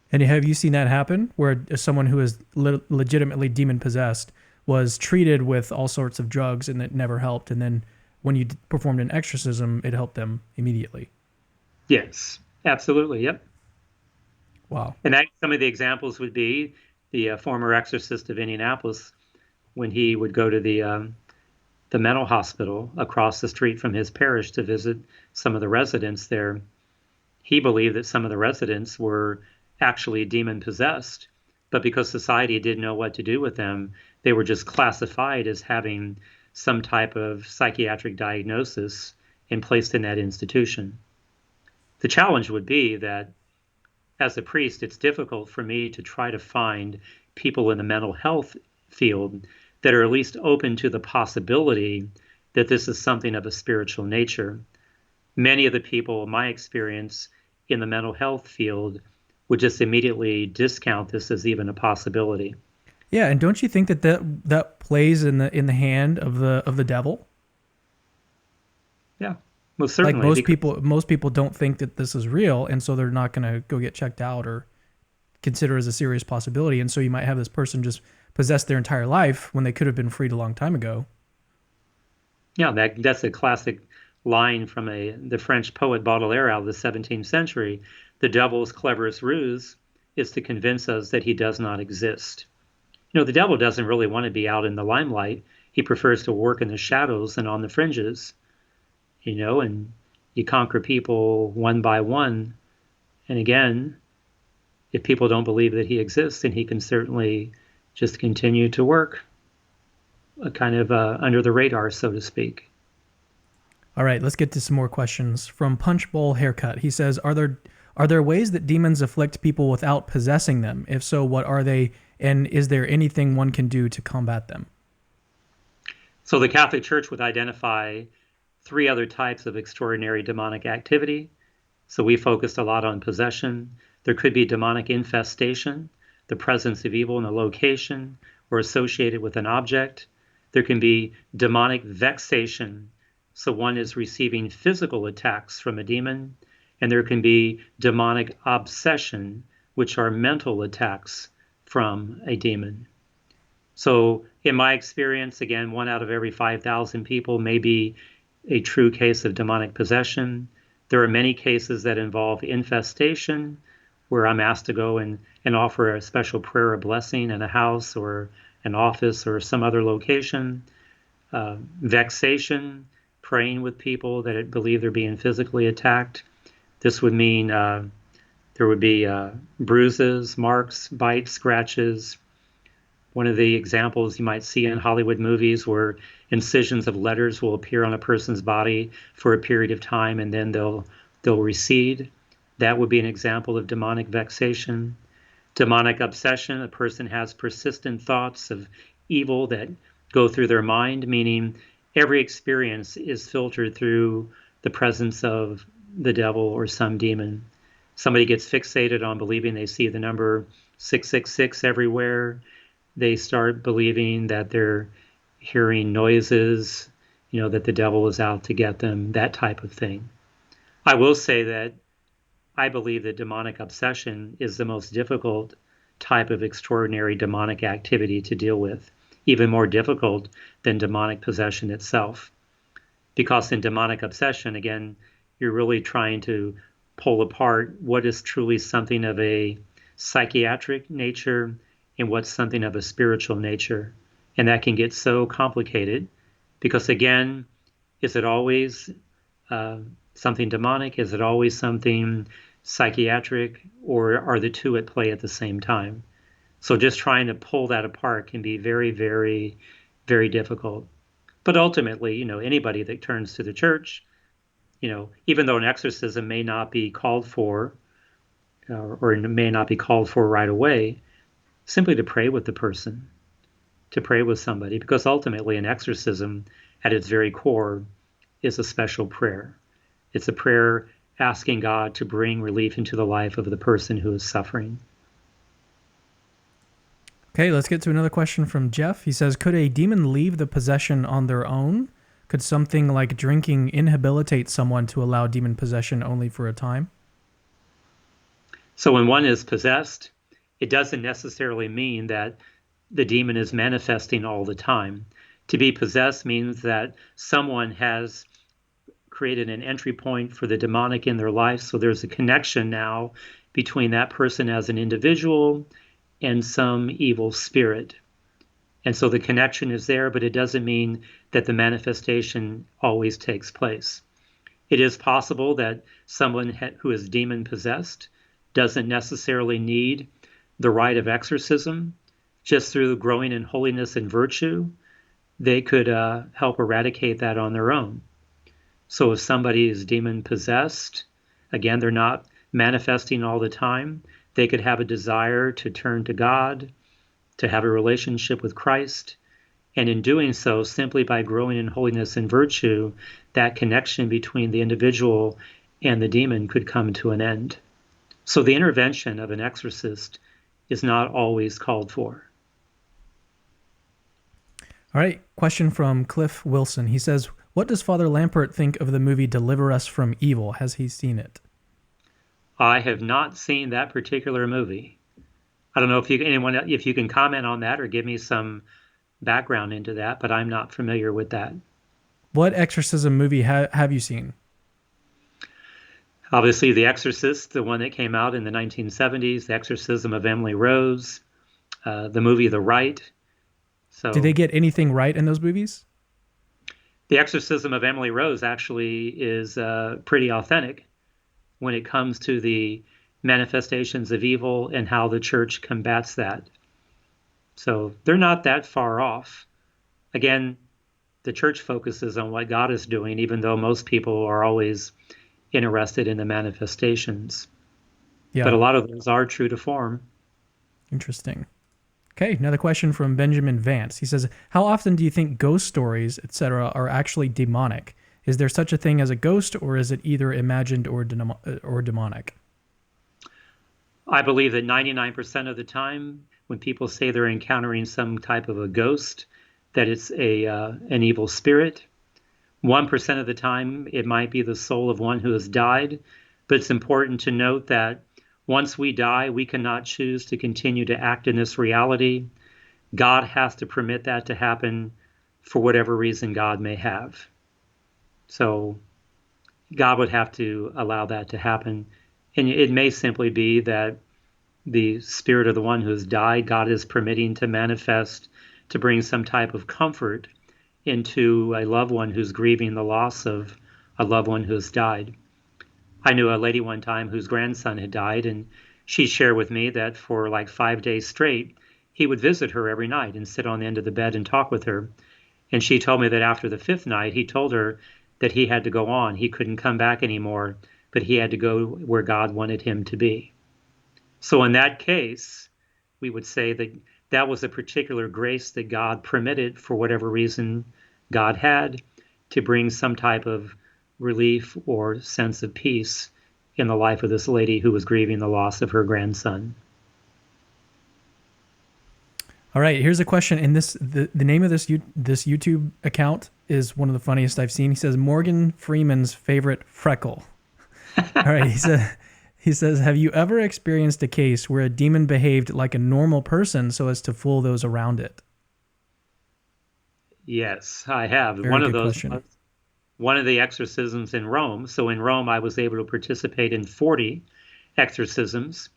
And have you seen that happen, where someone who is legitimately demon-possessed was treated with all sorts of drugs and it never helped, and then when you performed an exorcism, it helped them immediately? Yes, absolutely, yep. Wow. And some of the examples would be the former exorcist of Indianapolis, when he would go to the mental hospital across the street from his parish to visit some of the residents there. He believed that some of the residents were actually demon-possessed, but because society didn't know what to do with them, they were just classified as having some type of psychiatric diagnosis and placed in that institution. The challenge would be that as a priest, it's difficult for me to try to find people in the mental health field that are at least open to the possibility that this is something of a spiritual nature. Many of the people, in my experience, in the mental health field would just immediately discount this as even a possibility. Yeah, and don't you think that plays in the hand of the devil? Yeah, most certainly. Like most people don't think that this is real, and so they're not going to go get checked out or consider it as a serious possibility. And so you might have this person just possessed their entire life when they could have been freed a long time ago. Yeah, that's a classic line from the French poet Baudelaire out of the 17th century. The devil's cleverest ruse is to convince us that he does not exist. The devil doesn't really want to be out in the limelight. He prefers to work in the shadows and on the fringes, and you conquer people one by one. And again, if people don't believe that he exists, then he can certainly just continue to work kind of under the radar, so to speak. All right, let's get to some more questions from Punch Bowl Haircut. He says, "Are there ways that demons afflict people without possessing them? If so, what are they? And is there anything one can do to combat them?" So the Catholic Church would identify three other types of extraordinary demonic activity. So we focused a lot on possession. There could be demonic infestation, the presence of evil in a location or associated with an object. There can be demonic vexation. So one is receiving physical attacks from a demon. And there can be demonic obsession, which are mental attacks from a demon. So in my experience, again, 1 out of every 5,000 people may be a true case of demonic possession. There are many cases that involve infestation, where I'm asked to go and offer a special prayer or blessing in a house or an office or some other location. Vexation, praying with people that believe they're being physically attacked. This would mean there would be bruises, marks, bites, scratches. One of the examples you might see in Hollywood movies where incisions of letters will appear on a person's body for a period of time and then they'll recede. That would be an example of demonic vexation. Demonic obsession, a person has persistent thoughts of evil that go through their mind, meaning every experience is filtered through the presence of the devil or some demon. Somebody gets fixated on believing they see the number 666 everywhere. They start believing that they're hearing noises, that the devil is out to get them, that type of thing. I will say that I believe that demonic obsession is the most difficult type of extraordinary demonic activity to deal with, even more difficult than demonic possession itself. Because in demonic obsession, again, you're really trying to pull apart what is truly something of a psychiatric nature and what's something of a spiritual nature. And that can get so complicated because, again, is it always something demonic? Is it always something psychiatric? Or are the two at play at the same time? So just trying to pull that apart can be very, very, very difficult. But ultimately, anybody that turns to the church, even though an exorcism may not be called for or may not be called for right away, simply to pray with the person, to pray with somebody, because ultimately an exorcism at its very core is a special prayer. It's a prayer asking God to bring relief into the life of the person who is suffering. Okay, let's get to another question from Jeff. He says, "Could a demon leave the possession on their own? Could something like drinking inhabilitate someone to allow demon possession only for a time?" So when one is possessed, it doesn't necessarily mean that the demon is manifesting all the time. To be possessed means that someone has created an entry point for the demonic in their life. So there's a connection now between that person as an individual and some evil spirit. And so the connection is there, but it doesn't mean that the manifestation always takes place. It is possible that someone who is demon possessed doesn't necessarily need the rite of exorcism. Just through growing in holiness and virtue, they could help eradicate that on their own. So if somebody is demon possessed, again, they're not manifesting all the time. They could have a desire to turn to God, to have a relationship with Christ. And in doing so, simply by growing in holiness and virtue, that connection between the individual and the demon could come to an end. So the intervention of an exorcist is not always called for. All right, question from Cliff Wilson. He says, "What does Father Lampert think of the movie Deliver Us from Evil? Has he seen it?" I have not seen that particular movie. I don't know if you can comment on that or give me some background into that, but I'm not familiar with that. What exorcism movie have you seen? Obviously, The Exorcist, the one that came out in the 1970s, The Exorcism of Emily Rose, the movie The Rite. So, did they get anything right in those movies? The Exorcism of Emily Rose actually is pretty authentic when it comes to the manifestations of evil and how the church combats that. So they're not that far off. Again, the church focuses on what God is doing, even though most people are always interested in the manifestations. But Yeah. a lot of those are true to form. Interesting. Okay, another question from Benjamin Vance. He says, "How often do you think ghost stories, etc., are actually demonic? Is there such a thing as a ghost, or is it either imagined or demonic?" I believe that 99% of the time, when people say they're encountering some type of a ghost, that it's an evil spirit. 1% of the time, it might be the soul of one who has died. But it's important to note that once we die, we cannot choose to continue to act in this reality. God has to permit that to happen for whatever reason God may have. So God would have to allow that to happen. And it may simply be that the spirit of the one who has died, God is permitting to manifest to bring some type of comfort into a loved one who's grieving the loss of a loved one who has died. I knew a lady one time whose grandson had died, and she shared with me that for like 5 days straight, he would visit her every night and sit on the end of the bed and talk with her. And she told me that after the 5th night, he told her that he had to go on. He couldn't come back anymore, but he had to go where God wanted him to be. So in that case, we would say that that was a particular grace that God permitted for whatever reason God had to bring some type of relief or sense of peace in the life of this lady who was grieving the loss of her grandson. All right, here's a question. In the name of this YouTube account is one of the funniest I've seen. He says Morgan Freeman's favorite freckle. All right, he says, "Have you ever experienced a case where a demon behaved like a normal person so as to fool those around it?" Yes, I have. Very good question. One of the exorcisms in Rome. So in Rome, I was able to participate in 40 exorcisms.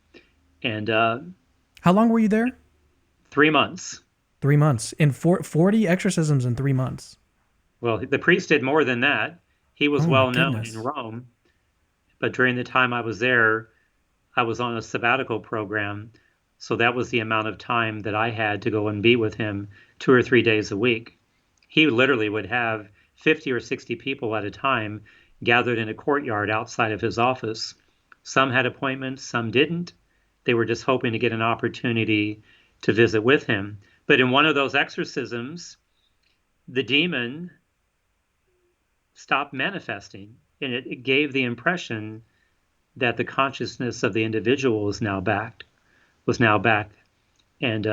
And How long were you there? 3 months. 3 months. In 40 exorcisms in 3 months. Well, the priest did more than that. He was Oh my well known goodness. in Rome. But during the time I was there, I was on a sabbatical program. So that was the amount of time that I had to go and be with him 2 or 3 days a week. He literally would have 50 or 60 people at a time gathered in a courtyard outside of his office. Some had appointments, some didn't. They were just hoping to get an opportunity to visit with him. But in one of those exorcisms, the demon stopped manifesting, and it gave the impression that the consciousness of the individual was now back. And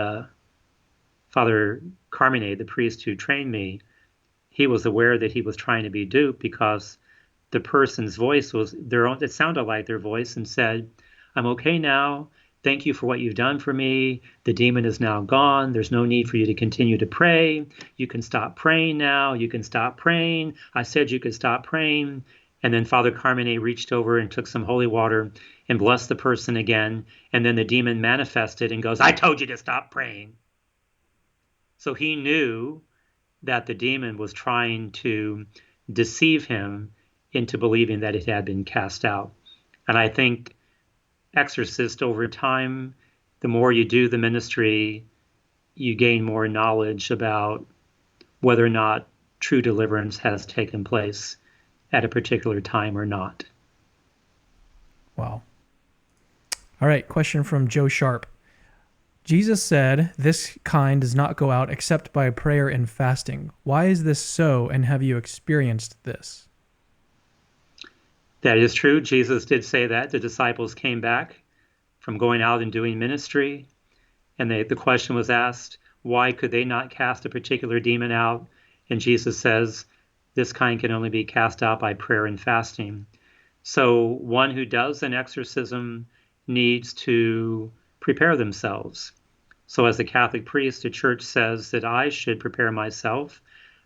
Father Carmine, the priest who trained me, he was aware that he was trying to be duped because the person's voice was their own. It sounded like their voice and said, "I'm okay now. Thank you for what you've done for me. The demon is now gone. There's no need for you to continue to pray. You can stop praying now. You can stop praying. I said you could stop praying." And then Father Carmine reached over and took some holy water and blessed the person again. And then the demon manifested and goes, "I told you to stop praying." So he knew that the demon was trying to deceive him into believing that it had been cast out. And I think exorcist over time, the more you do the ministry, you gain more knowledge about whether or not true deliverance has taken place at a particular time or not. Wow. All right, question from Joe Sharp. Jesus said, "This kind does not go out except by prayer and fasting. Why is this so, and have you experienced this?" That is true. Jesus did say that. The disciples came back from going out and doing ministry, and the question was asked, why could they not cast a particular demon out? And Jesus says, this kind can only be cast out by prayer and fasting. So one who does an exorcism needs to prepare themselves. So as a Catholic priest, the church says that I should prepare myself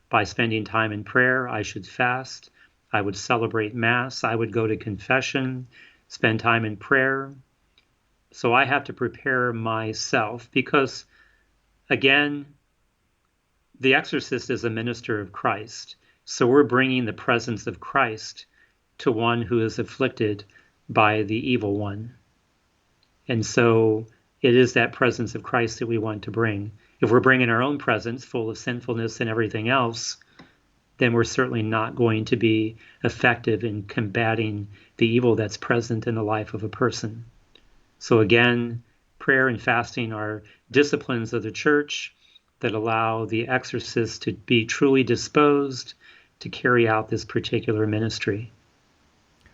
by spending time in prayer. I should fast. I would celebrate Mass. I would go to confession, spend time in prayer. So I have to prepare myself because, again, the exorcist is a minister of Christ. So we're bringing the presence of Christ to one who is afflicted by the evil one. And so it is that presence of Christ that we want to bring. If we're bringing our own presence full of sinfulness and everything else, then we're certainly not going to be effective in combating the evil that's present in the life of a person. So again, prayer and fasting are disciplines of the church that allow the exorcist to be truly disposed to carry out this particular ministry.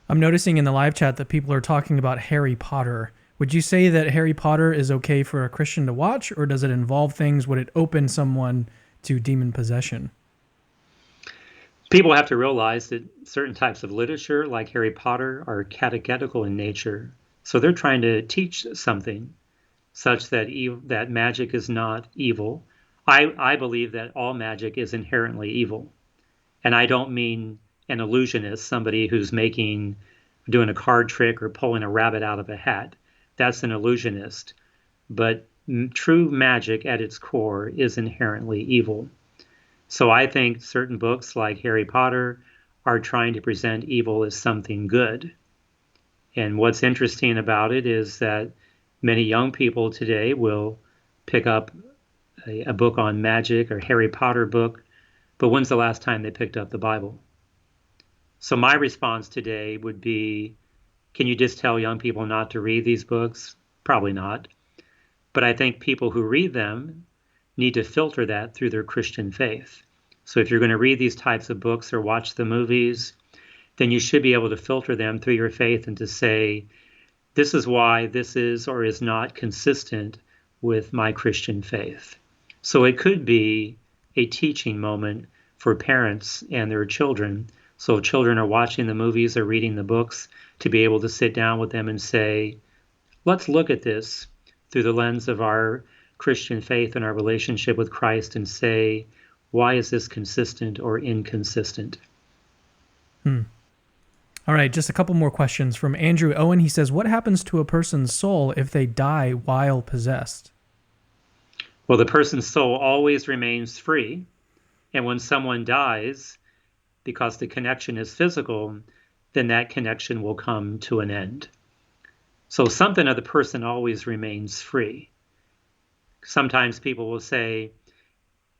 I'm noticing in the live chat that people are talking about Harry Potter. Would you say that Harry Potter is okay for a Christian to watch, or does it involve things? Would it open someone to demon possession? People have to realize that certain types of literature, like Harry Potter, are catechetical in nature. So they're trying to teach something such that that magic is not evil. I believe that all magic is inherently evil. And I don't mean an illusionist, somebody who's doing a card trick or pulling a rabbit out of a hat. That's an illusionist. But true magic at its core is inherently evil. So I think certain books like Harry Potter are trying to present evil as something good. And what's interesting about it is that many young people today will pick up a book on magic or Harry Potter book, but when's the last time they picked up the Bible? So my response today would be, can you just tell young people not to read these books? Probably not. But I think people who read them need to filter that through their Christian faith. So if you're going to read these types of books or watch the movies, then you should be able to filter them through your faith and to say, this is why this is or is not consistent with my Christian faith. So it could be a teaching moment for parents and their children. So if children are watching the movies or reading the books, to be able to sit down with them and say, let's look at this through the lens of our Christian faith and our relationship with Christ and say, why is this consistent or inconsistent? All right, just a couple more questions from Andrew Owen. He says, what happens to a person's soul if they die while possessed? Well, the person's soul always remains free. And when someone dies, because the connection is physical, then that connection will come to an end. So something of the person always remains free. Sometimes people will say,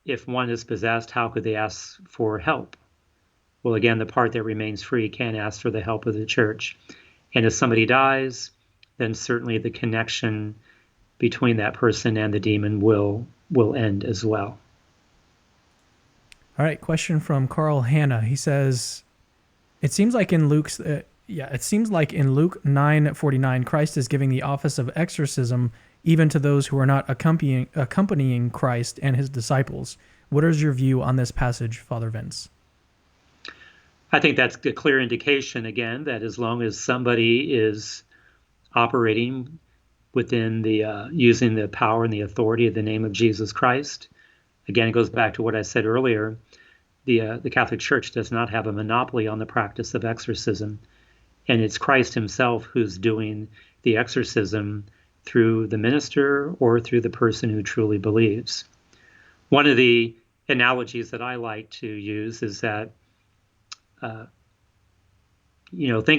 if one is possessed, how could they ask for help? Well, again, the part that remains free can ask for the help of the church. And if somebody dies, then certainly the connection between that person and the demon will end as well. All right, question from Carl Hanna. He says, it seems like in Luke 9:49, Christ is giving the office of exorcism even to those who are not accompanying Christ and his disciples. What is your view on this passage, Father Vince? I think that's a clear indication, again, that as long as somebody is operating within using the power and the authority of the name of Jesus Christ, again, it goes back to what I said earlier, the Catholic Church does not have a monopoly on the practice of exorcism. And it's Christ himself who's doing the exorcism through the minister or through the person who truly believes. One of the analogies that I like to use is that, think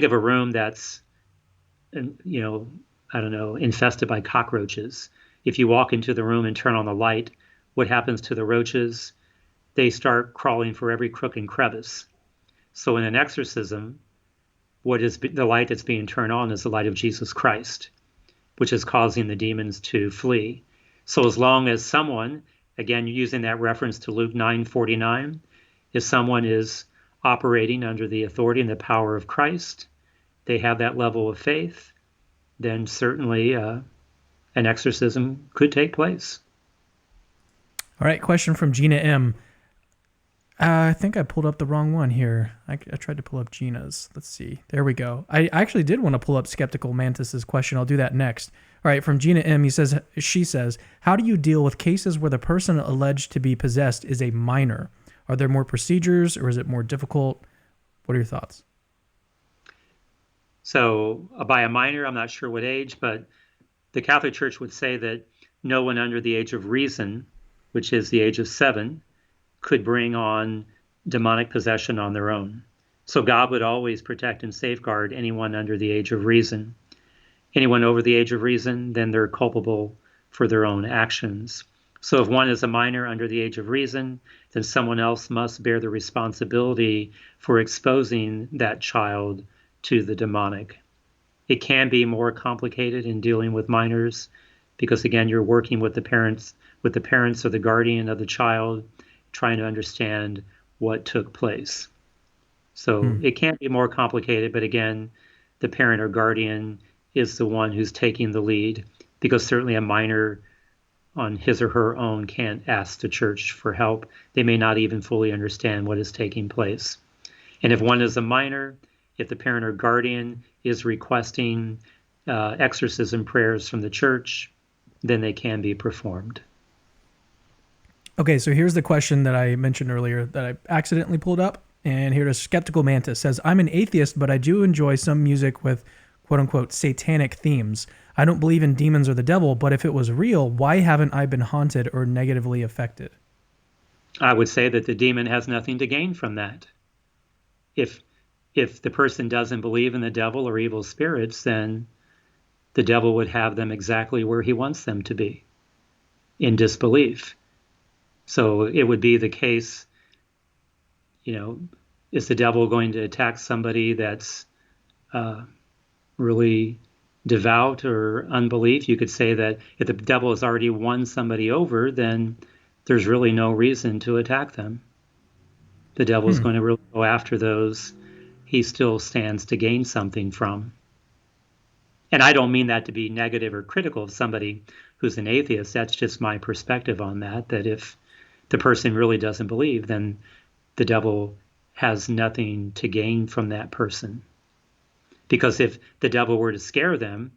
of a room that's, infested by cockroaches. If you walk into the room and turn on the light, what happens to the roaches? They start crawling for every crook and crevice. So in an exorcism, what is the light that's being turned on is the light of Jesus Christ, which is causing the demons to flee. So as long as someone, again, using that reference to Luke 9:49, if someone is operating under the authority and the power of Christ, they have that level of faith, then certainly an exorcism could take place. All right, question from Gina M. I think I pulled up the wrong one here. I tried to pull up Gina's. Let's see. There we go. I actually did want to pull up Skeptical Mantis's question. I'll do that next. All right, from Gina M. She says, how do you deal with cases where the person alleged to be possessed is a minor? Are there more procedures or is it more difficult? What are your thoughts? So by a minor, I'm not sure what age, but the Catholic Church would say that no one under the age of reason, which is the age of 7, could bring on demonic possession on their own. So God would always protect and safeguard anyone under the age of reason. Anyone over the age of reason, then they're culpable for their own actions. So if one is a minor under the age of reason, then someone else must bear the responsibility for exposing that child to the demonic. It can be more complicated in dealing with minors because, again, you're working with the parents or the guardian of the child, trying to understand what took place. So it can be more complicated, but again, the parent or guardian is the one who's taking the lead, because certainly a minor on his or her own can't ask the church for help. They may not even fully understand what is taking place. And if one is a minor, if the parent or guardian is requesting exorcism prayers from the church, then they can be performed. Okay, so here's the question that I mentioned earlier that I accidentally pulled up. And here it is. Skeptical Mantis says, I'm an atheist, but I do enjoy some music with quote-unquote satanic themes. I don't believe in demons or the devil, but if it was real, why haven't I been haunted or negatively affected? I would say that the demon has nothing to gain from that. If the person doesn't believe in the devil or evil spirits, then the devil would have them exactly where he wants them to be, in disbelief. So it would be the case, is the devil going to attack somebody that's really devout or unbelief? You could say that if the devil has already won somebody over, then there's really no reason to attack them. The devil's going to really go after those he still stands to gain something from. And I don't mean that to be negative or critical of somebody who's an atheist. That's just my perspective on that if the person really doesn't believe, then the devil has nothing to gain from that person. Because if the devil were to scare them,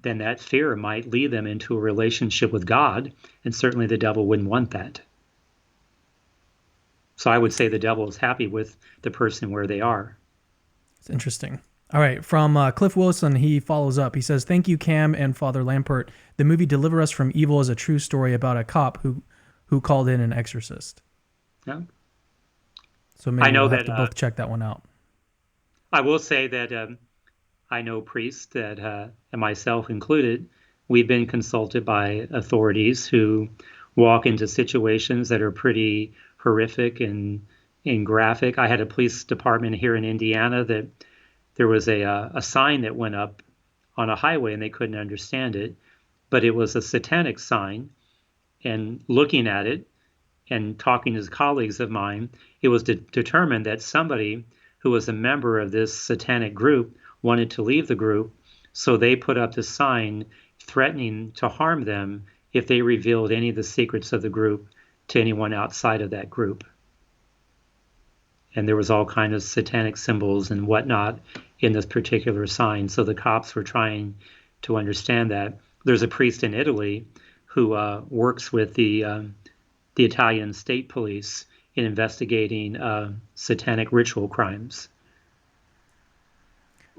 then that fear might lead them into a relationship with God, and certainly the devil wouldn't want that. So I would say the devil is happy with the person where they are. It's interesting. All right, from Cliff Wilson, he follows up. He says, thank you, Cam and Father Lampert. The movie Deliver Us from Evil is a true story about a cop who called in an exorcist. Yeah. So maybe we'll have to both check that one out. I will say that I know priests that, and myself included, we've been consulted by authorities who walk into situations that are pretty horrific and graphic. I had a police department here in Indiana that there was a sign that went up on a highway and they couldn't understand it, but it was a satanic sign. And looking at it and talking to colleagues of mine, it was determined that somebody who was a member of this satanic group wanted to leave the group, so they put up the sign threatening to harm them if they revealed any of the secrets of the group to anyone outside of that group. And there was all kinds of satanic symbols and whatnot in this particular sign. So the cops were trying to understand that. There's a priest in Italy who works with the Italian state police in investigating satanic ritual crimes.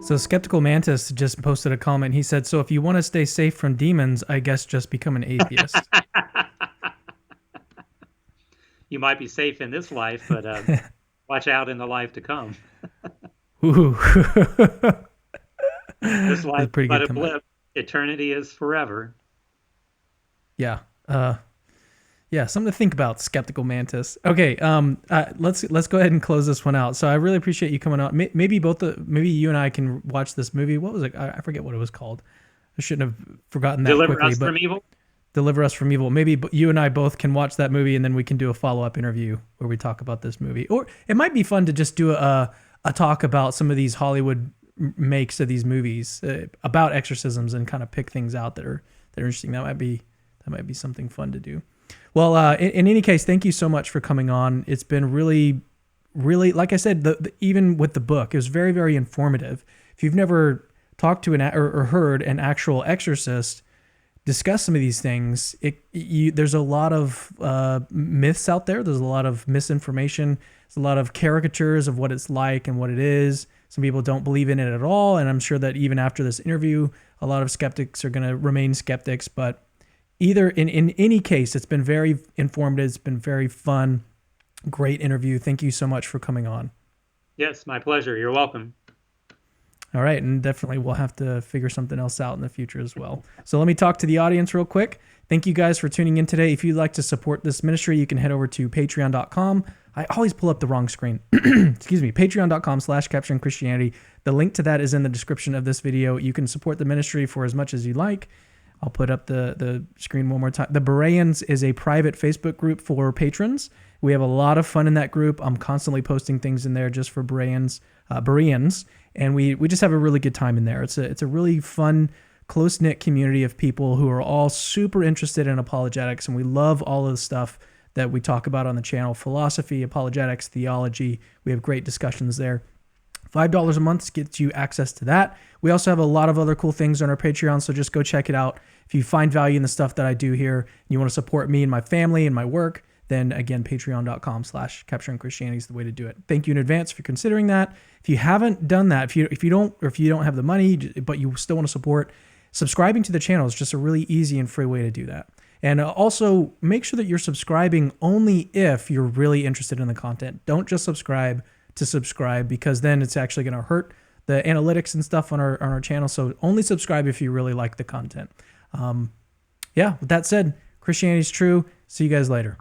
So Skeptical Mantis just posted a comment. He said, so if you want to stay safe from demons, I guess just become an atheist. You might be safe in this life, but watch out in the life to come. Ooh. This life is but a blip. Eternity is forever. Yeah. Yeah, something to think about, Skeptical Mantis. Okay, let's go ahead and close this one out. So I really appreciate you coming out. Maybe you and I can watch this movie. What was it? I forget what it was called. I shouldn't have forgotten that Deliver quickly. Us from Evil? Deliver Us from Evil. Maybe you and I both can watch that movie, and then we can do a follow-up interview where we talk about this movie. Or it might be fun to just do a talk about some of these Hollywood makes of these movies about exorcisms and kind of pick things out that are interesting. That might be something fun to do. Well, in any case, thank you so much for coming on. It's been really, really, like I said, even with the book, it was very, very informative. If you've never talked to or heard an actual exorcist discuss some of these things, there's a lot of myths out there. There's a lot of misinformation. There's a lot of caricatures of what it's like and what it is. Some people don't believe in it at all, and I'm sure that even after this interview, a lot of skeptics are going to remain skeptics, but either in any case, it's been very informative. It's been very fun. Great interview. Thank you so much for coming on. Yes, my pleasure. You're welcome. All right, and definitely we'll have to figure something else out in the future as well. So let me talk to the audience real quick. Thank you guys for tuning in today. If you'd like to support this ministry, you can head over to patreon.com. I always pull up the wrong screen. Excuse me, patreon.com/capturing Christianity. The link to that is in the description of this video. You can support the ministry for as much as you like. I'll put up the screen one more time. The Bereans is a private Facebook group for patrons. We have a lot of fun in that group. I'm constantly posting things in there just for Bereans, and we just have a really good time in there. It's a really fun, close-knit community of people who are all super interested in apologetics, and we love all of the stuff that we talk about on the channel: philosophy, apologetics, theology. We have great discussions there. $5 a month gets you access to that. We also have a lot of other cool things on our Patreon, so just go check it out. If you find value in the stuff that I do here and you want to support me and my family and my work, then again, patreon.com/capturing Christianity is the way to do it. Thank you in advance for considering that. If you haven't done that, if you don't have the money, but you still want to support, subscribing to the channel is just a really easy and free way to do that. And also make sure that you're subscribing only if you're really interested in the content. Don't just subscribe to subscribe, because then it's actually going to hurt the analytics and stuff on our channel. So only subscribe if you really like the content. With that said, Christianity is true. See you guys later.